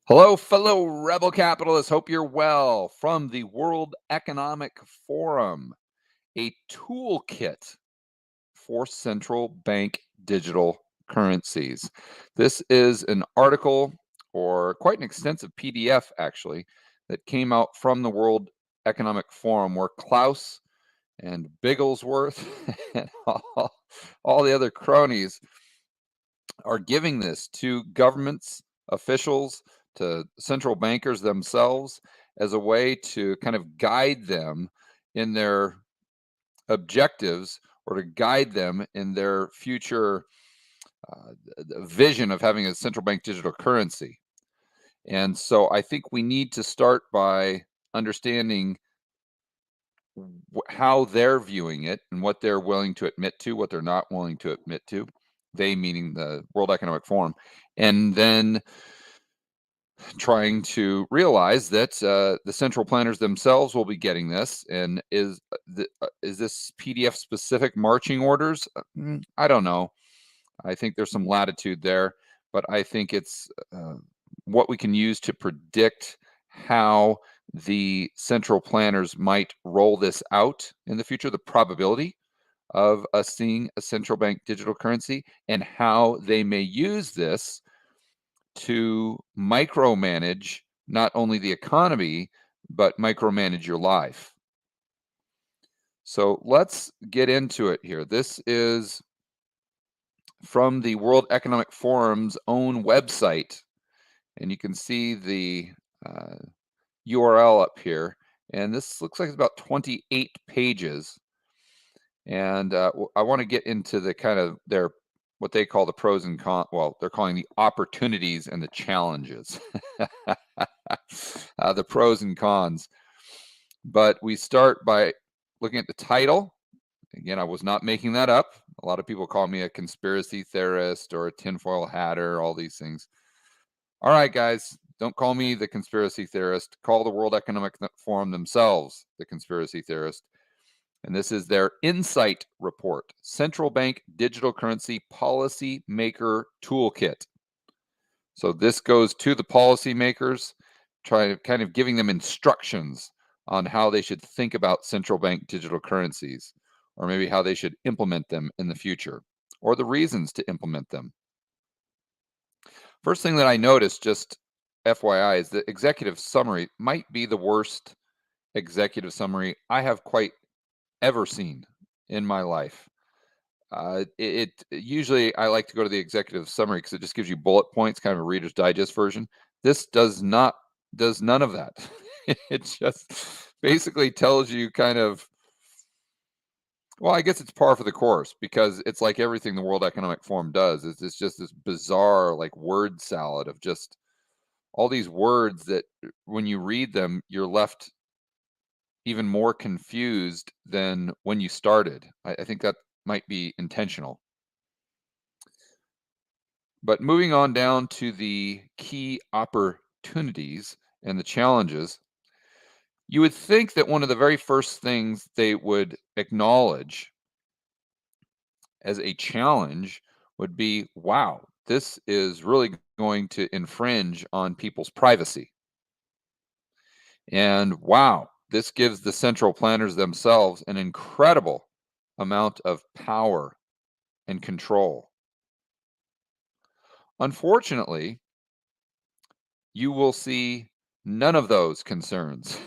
Hello, fellow rebel capitalists. Hope you're well. From the World Economic Forum, a toolkit for central bank digital currencies. This is an article, or quite an extensive PDF actually, that came out from the World Economic Forum where Klaus and Bigglesworth and all the other cronies are giving this to governments, officials, to central bankers themselves as a way to kind of guide them in their objectives or to guide them in their future vision of having a central bank digital currency. And so I think we need to start by understanding how they're viewing it and what they're willing to admit to, what they're not willing to admit to. They meaning the World Economic Forum, and then trying to realize that the central planners themselves will be getting this. And is this PDF specific marching orders? I don't know. I think there's some latitude there, but I think it's what we can use to predict how the central planners might roll this out in the future, the probability of us seeing a central bank digital currency, and how they may use this to micromanage not only the economy, but micromanage your life. So let's get into it here. This is from the World Economic Forum's own website, and you can see the URL up here. And this looks like it's about 28 pages. And I want to get into the kind of their what they call the pros and cons. Well, they're calling the opportunities and the challenges, the pros and cons. But we start by looking at the title. Again, I was not making that up. A lot of people call me a conspiracy theorist or a tinfoil hatter, all these things. All right, guys, don't call me the conspiracy theorist. Call the World Economic Forum themselves the conspiracy theorist. And this is their Insight Report, Central Bank Digital Currency Policy Maker Toolkit. So this goes to the policymakers, kind of giving them instructions on how they should think about central bank digital currencies, or maybe how they should implement them in the future, or the reasons to implement them. First thing that I noticed, just FYI, is the executive summary might be the worst executive summary I have quite ever seen in my life. Usually I like to go to the executive summary because it just gives you bullet points, kind of a Reader's Digest version. This does none of that. It just basically tells you kind of, well, I guess it's par for the course because it's like everything the World Economic Forum does. It's just this bizarre like word salad of just all these words that when you read them, you're left even more confused than when you started. I think that might be intentional. But moving on down to the key opportunities and the challenges, you would think that one of the very first things they would acknowledge as a challenge would be, wow, this is really going to infringe on people's privacy. And wow, this gives the central planners themselves an incredible amount of power and control. Unfortunately, you will see none of those concerns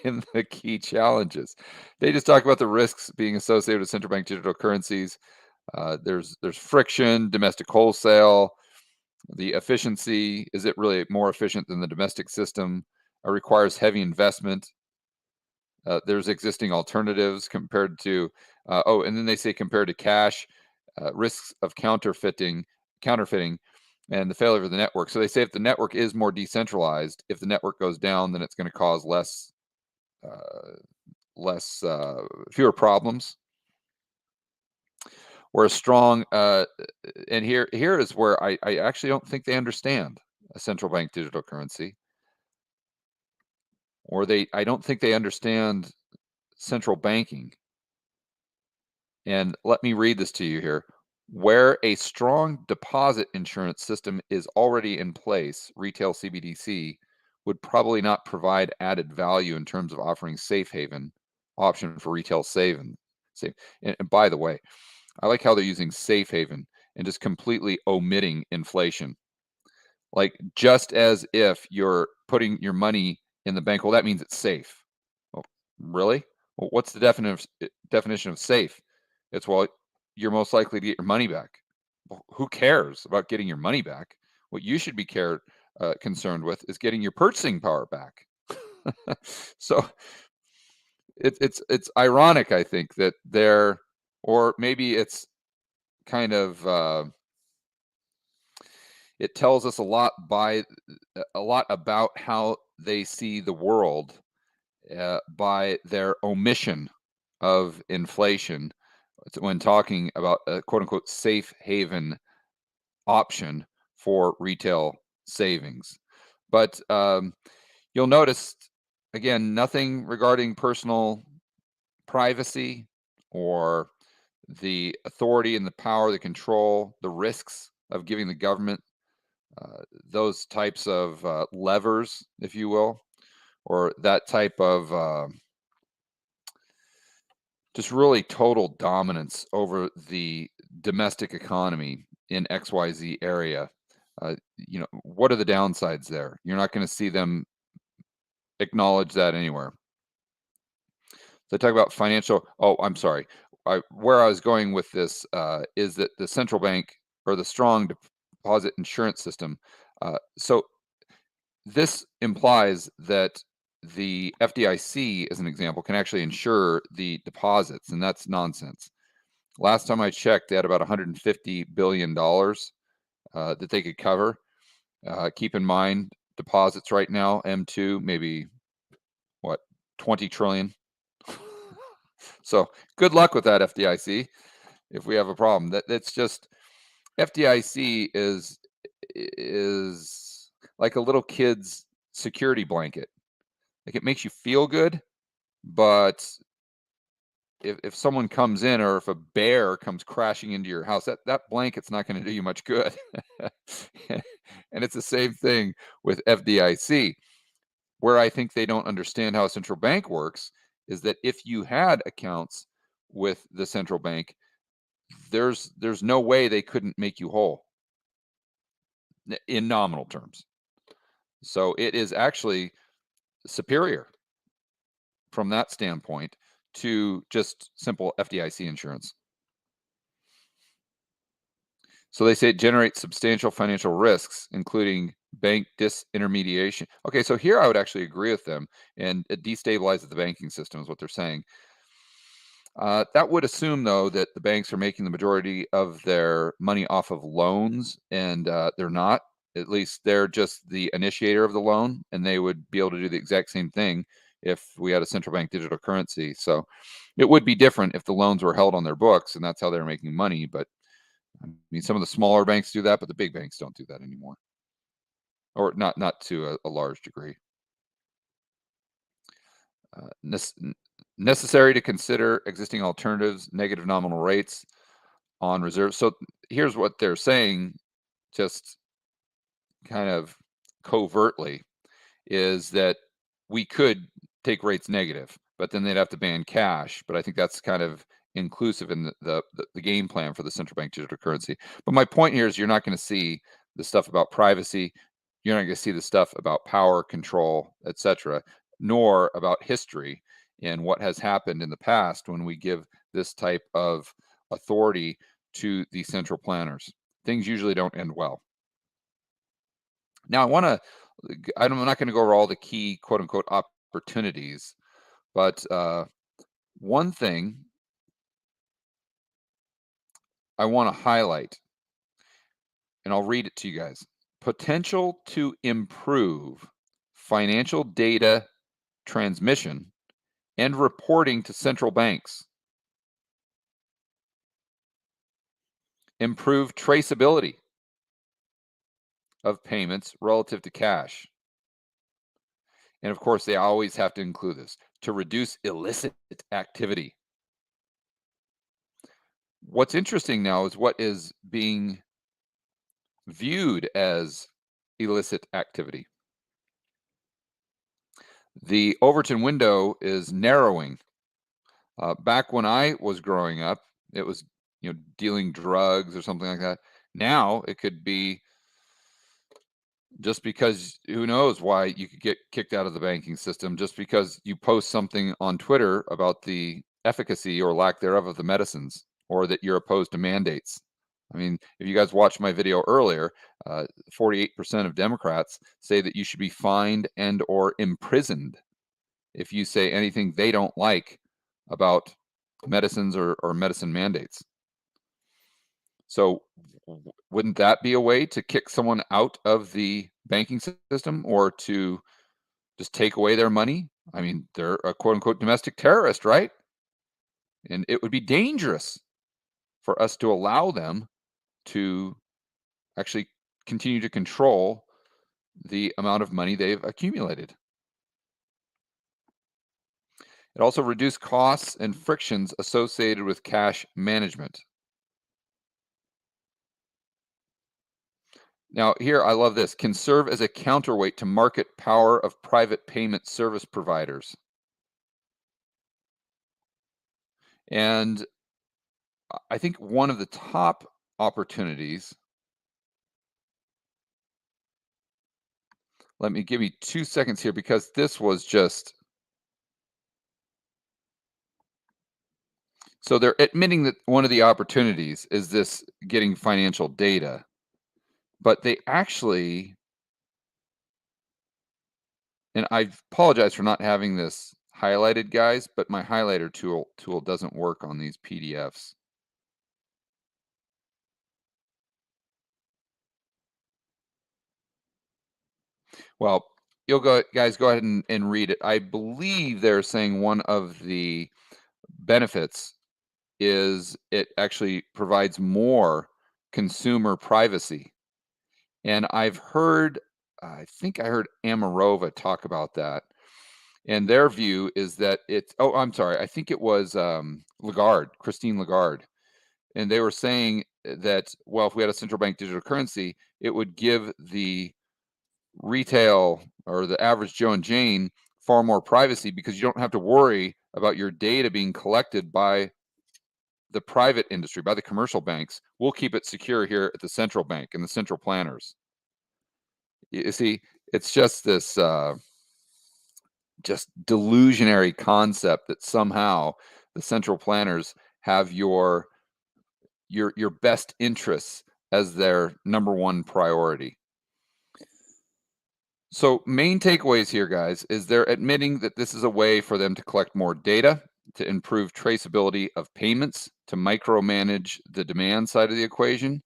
in the key challenges. They just talk about the risks being associated with central bank digital currencies. There's friction, domestic wholesale, the efficiency. Is it really more efficient than the domestic system? It requires heavy investment. There's existing alternatives compared to, and then they say compared to cash, risks of counterfeiting, and the failure of the network. So they say if the network is more decentralized, if the network goes down, then it's going to cause fewer problems. Or a strong, and here is where I actually don't think they understand a central bank digital currency, or I don't think they understand central banking. And let me read this to you here. Where a strong deposit insurance system is already in place, retail CBDC would probably not provide added value in terms of offering safe haven option for retail saving. Save. And by the way, I like how they're using safe haven and just completely omitting inflation. Like, just as if you're putting your money in the bank, well, that means it's safe. Well, really? Well, what's the definition of safe? It's, well, you're most likely to get your money back. Well, who cares about getting your money back? What you should be concerned with is getting your purchasing power back. So it's ironic, I think, that they're, or maybe it's kind of it tells us a lot about how they see the world by their omission of inflation when talking about a quote unquote safe haven option for retail savings. But you'll notice, again, nothing regarding personal privacy or the authority and the power, the control, the risks of giving the government those types of levers, if you will, or that type of just really total dominance over the domestic economy in XYZ area. What are the downsides there? You're not going to see them acknowledge that anywhere. So I talk about financial. Oh, I'm sorry. Where I was going with this is that the central bank or the strong deposit insurance system. So this implies that the FDIC, as an example, can actually insure the deposits, and that's nonsense. Last time I checked, they had about $150 billion that they could cover. Keep in mind, deposits right now, M2, maybe what, 20 trillion. So good luck with that, FDIC. If we have a problem, that's just FDIC is like a little kid's security blanket. Like, it makes you feel good, but if someone comes in, or if a bear comes crashing into your house, that blanket's not going to do you much good. And it's the same thing with FDIC. Where I think they don't understand how a central bank works is that if you had accounts with the central bank, there's no way they couldn't make you whole in nominal terms. So it is actually superior from that standpoint to just simple FDIC insurance. So they say it generates substantial financial risks, including bank disintermediation. Okay, so here I would actually agree with them, and it destabilizes the banking system, is what they're saying. That would assume, though, that the banks are making the majority of their money off of loans, and they're not. At least they're just the initiator of the loan, and they would be able to do the exact same thing if we had a central bank digital currency. So it would be different if the loans were held on their books, and that's how they're making money. But I mean, some of the smaller banks do that, but the big banks don't do that anymore, or not to a large degree. Uh, Necessary to consider existing alternatives, negative nominal rates on reserves. So here's what they're saying, just kind of covertly, is that we could take rates negative, but then they'd have to ban cash. But I think that's kind of inclusive in the game plan for the central bank digital currency. But my point here is you're not going to see the stuff about privacy. You're not going to see the stuff about power, control, etc., nor about history and what has happened in the past when we give this type of authority to the central planners. Things usually don't end well. Now, I'm not going to go over all the key quote unquote opportunities, but one thing I want to highlight, and I'll read it to you guys: potential to improve financial data transmission and reporting to central banks, improve traceability of payments relative to cash. And of course, they always have to include this: to reduce illicit activity. What's interesting now is what is being viewed as illicit activity. The Overton window is narrowing. Back when I was growing up, it was, dealing drugs or something like that. Now it could be just because who knows why you could get kicked out of the banking system just because you post something on Twitter about the efficacy or lack thereof of the medicines, or that you're opposed to mandates. I mean, if you guys watched my video earlier, 48% of Democrats say that you should be fined and or imprisoned if you say anything they don't like about medicines or medicine mandates. So wouldn't that be a way to kick someone out of the banking system or to just take away their money? I mean, they're a quote unquote domestic terrorist, right? And it would be dangerous for us to allow them to actually continue to control the amount of money they've accumulated. It also reduced costs and frictions associated with cash management. Now, here, I love this, can serve as a counterweight to market power of private payment service providers. And I think one of the top opportunities, give me 2 seconds here because this was just, so they're admitting that one of the opportunities is this getting financial data, but they actually, and I apologize for not having this highlighted, guys, but my highlighter tool doesn't work on these PDFs. Well, guys, go ahead and read it. I believe they're saying one of the benefits is it actually provides more consumer privacy. And I've heard, I think I heard Amarova talk about that. And their view is that it's, oh, I'm sorry, I think it was Christine Lagarde. And they were saying that, well, if we had a central bank digital currency, it would give the retail or the average Joe and Jane far more privacy because you don't have to worry about your data being collected by the private industry, by the commercial banks. We'll keep it secure here at the central bank and the central planners. You see, it's just this just delusionary concept that somehow the central planners have your best interests as their number one priority. So main takeaways here, guys, is they're admitting that this is a way for them to collect more data, to improve traceability of payments, to micromanage the demand side of the equation.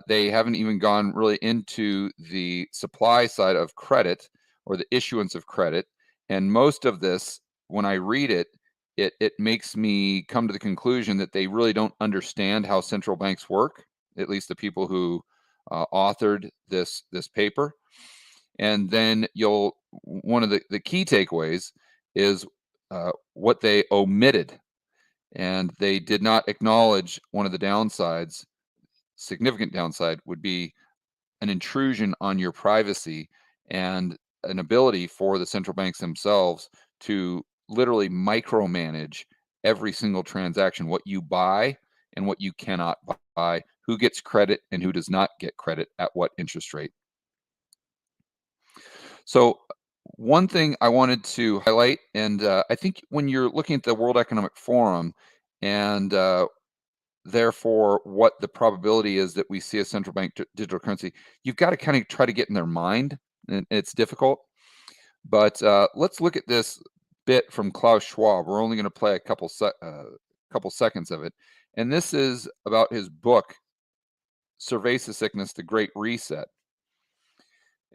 They haven't even gone really into the supply side of credit or the issuance of credit. And most of this, when I read it, it makes me come to the conclusion that they really don't understand how central banks work, at least the people who authored this paper. And then one of the key takeaways is what they omitted. And they did not acknowledge one of the downsides, significant downside would be an intrusion on your privacy and an ability for the central banks themselves to literally micromanage every single transaction, what you buy and what you cannot buy, who gets credit and who does not get credit at what interest rate. So one thing I wanted to highlight, and I think when you're looking at the World Economic Forum and therefore what the probability is that we see a central bank digital currency, you've got to kind of try to get in their mind, and it's difficult. But let's look at this bit from Klaus Schwab. We're only going to play a couple seconds of it. And this is about his book, Surveys the Sickness, The Great Reset.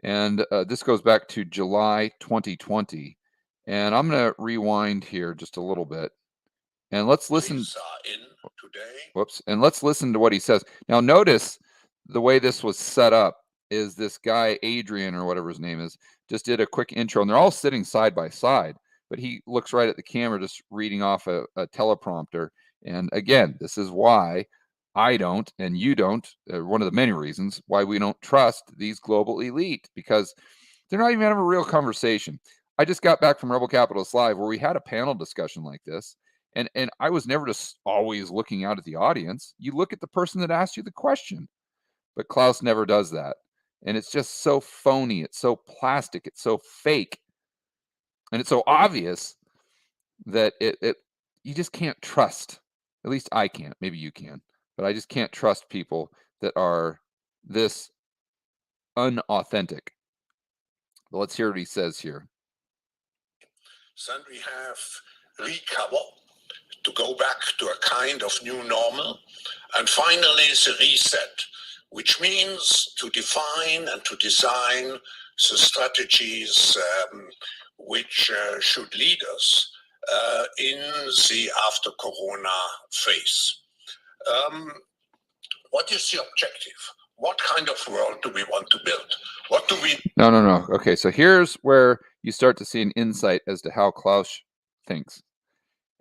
And this goes back to July 2020. And I'm going to rewind here just a little bit. And let's listen. Whoops. And let's listen to what he says. Now, notice the way this was set up is this guy, Adrian, or whatever his name is, just did a quick intro. And they're all sitting side by side. But he looks right at the camera, just reading off a teleprompter. And again, this is why I don't and you don't, one of the many reasons why we don't trust these global elite, because they're not even having a real conversation. I just got back from Rebel Capitalist Live where we had a panel discussion like this. And I was never just always looking out at the audience. You look at the person that asked you the question, but Klaus never does that. And it's just so phony. It's so plastic. It's so fake. And it's so obvious that it you just can't trust. At least I can't. Maybe you can. But I just can't trust people that are this unauthentic. But let's hear what he says here. Then we have recover, to go back to a kind of new normal, and finally the reset, which means to define and to design the strategies which should lead us in the after Corona phase. What is the objective? What kind of world do we want to build? What do we... No. Okay, so here's where you start to see an insight as to how Klaus thinks,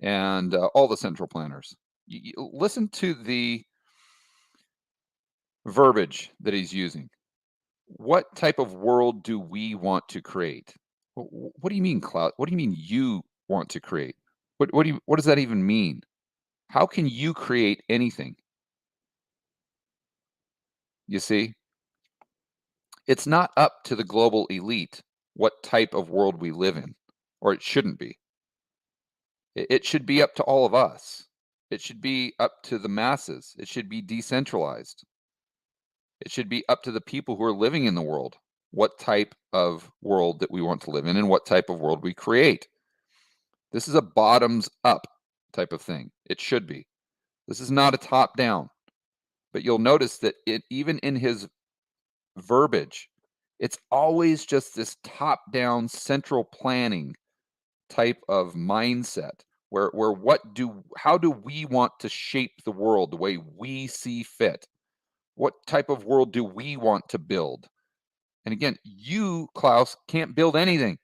and all the central planners. You listen to the verbiage that he's using. What type of world do we want to create? What do you mean, Klaus? What do you mean you want to create? What does that even mean? How can you create anything? You see, it's not up to the global elite what type of world we live in, or it shouldn't be. It should be up to all of us. It should be up to the masses. It should be decentralized. It should be up to the people who are living in the world what type of world that we want to live in and what type of world we create. This is a bottoms up type of thing. It should be. This is not a top down. But you'll notice that even in his verbiage, it's always just this top down central planning type of mindset where how do we want to shape the world the way we see fit? What type of world do we want to build? And again, you, Klaus, can't build anything.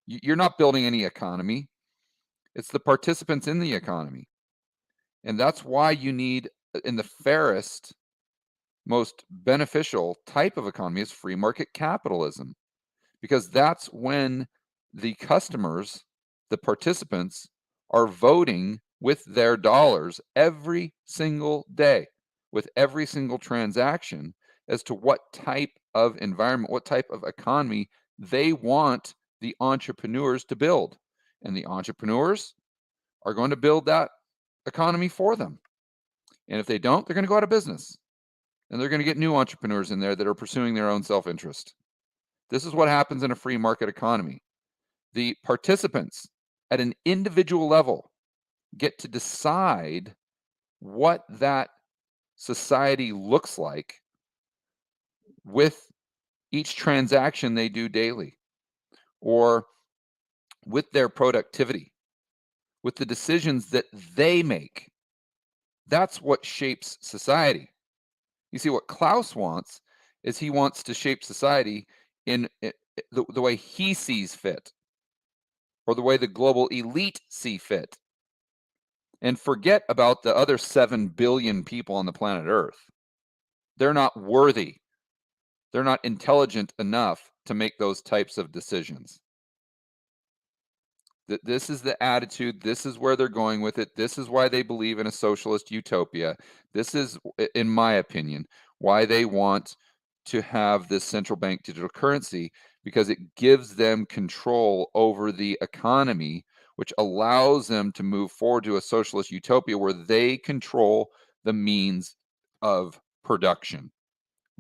You're not building any economy. It's the participants in the economy. And that's why you need, in the fairest, most beneficial type of economy is free market capitalism, because that's when the customers, the participants, are voting with their dollars every single day, with every single transaction, as to what type of environment, what type of economy they want the entrepreneurs to build. And the entrepreneurs are going to build that economy for them. And if they don't, they're going to go out of business. And they're going to get new entrepreneurs in there that are pursuing their own self-interest. This is what happens in a free market economy. The participants at an individual level get to decide what that society looks like with each transaction they do daily, or with their productivity, with the decisions that they make. That's what shapes society. You see, what Klaus wants is he wants to shape society in the way he sees fit, or the way the global elite see fit, and forget about the other 7 billion people on the planet Earth. They're not worthy. They're not intelligent enough to make those types of decisions. This is the attitude. This is where they're going with it. This is why they believe in a socialist utopia. This is, in my opinion, why they want to have this central bank digital currency, because it gives them control over the economy, which allows them to move forward to a socialist utopia where they control the means of production.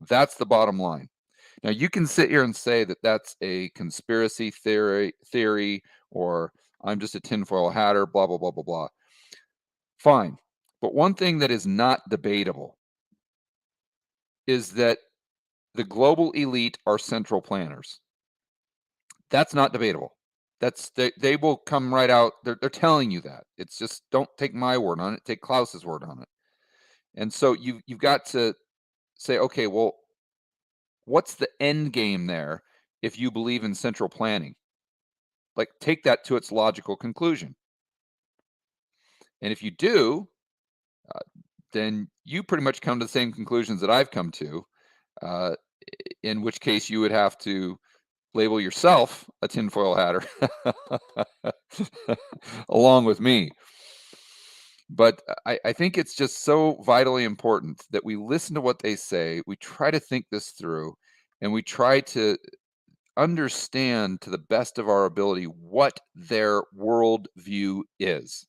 That's the bottom line. Now, you can sit here and say that that's a conspiracy theory, or I'm just a tinfoil hatter, blah, blah, blah, blah, blah. Fine. But one thing that is not debatable is that the global elite are central planners. That's not debatable. They will come right out. They're telling you that. It's just, don't take my word on it. Take Klaus's word on it. And so you've got to say, okay, well, what's the end game there if you believe in central planning? Like, take that to its logical conclusion. And if you do, then you pretty much come to the same conclusions that I've come to, in which case you would have to label yourself a tinfoil hatter along with me. But I think it's just so vitally important that we listen to what they say, we try to think this through, and we try to understand to the best of our ability what their worldview is.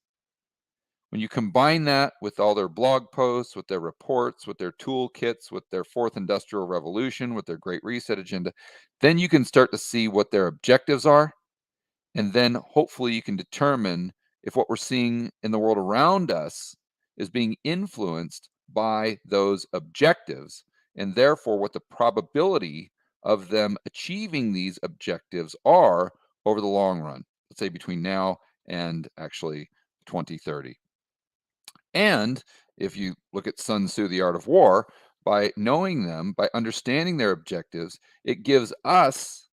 When you combine that with all their blog posts, with their reports, with their toolkits, with their fourth industrial revolution, with their Great Reset agenda, then you can start to see what their objectives are. And then hopefully you can determine if what we're seeing in the world around us is being influenced by those objectives, and therefore what the probability of them achieving these objectives are over the long run, let's say between now and actually 2030. And if you look at Sun Tzu, The Art of War, by knowing them, by understanding their objectives, it gives us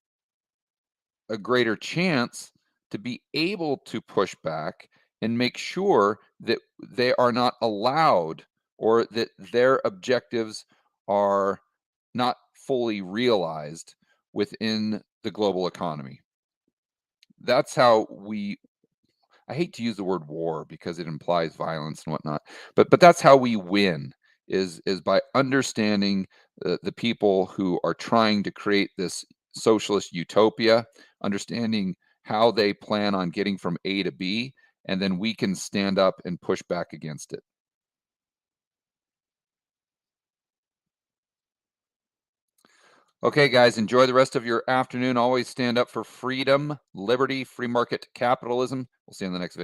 a greater chance to be able to push back and make sure that they are not allowed, or that their objectives are not fully realized within the global economy. That's how I hate to use the word war because it implies violence and whatnot, but that's how we win, is by understanding the people who are trying to create this socialist utopia, understanding how they plan on getting from A to B, and then we can stand up and push back against it. Okay, guys, enjoy the rest of your afternoon. Always stand up for freedom, liberty, free market capitalism. We'll see you in the next video.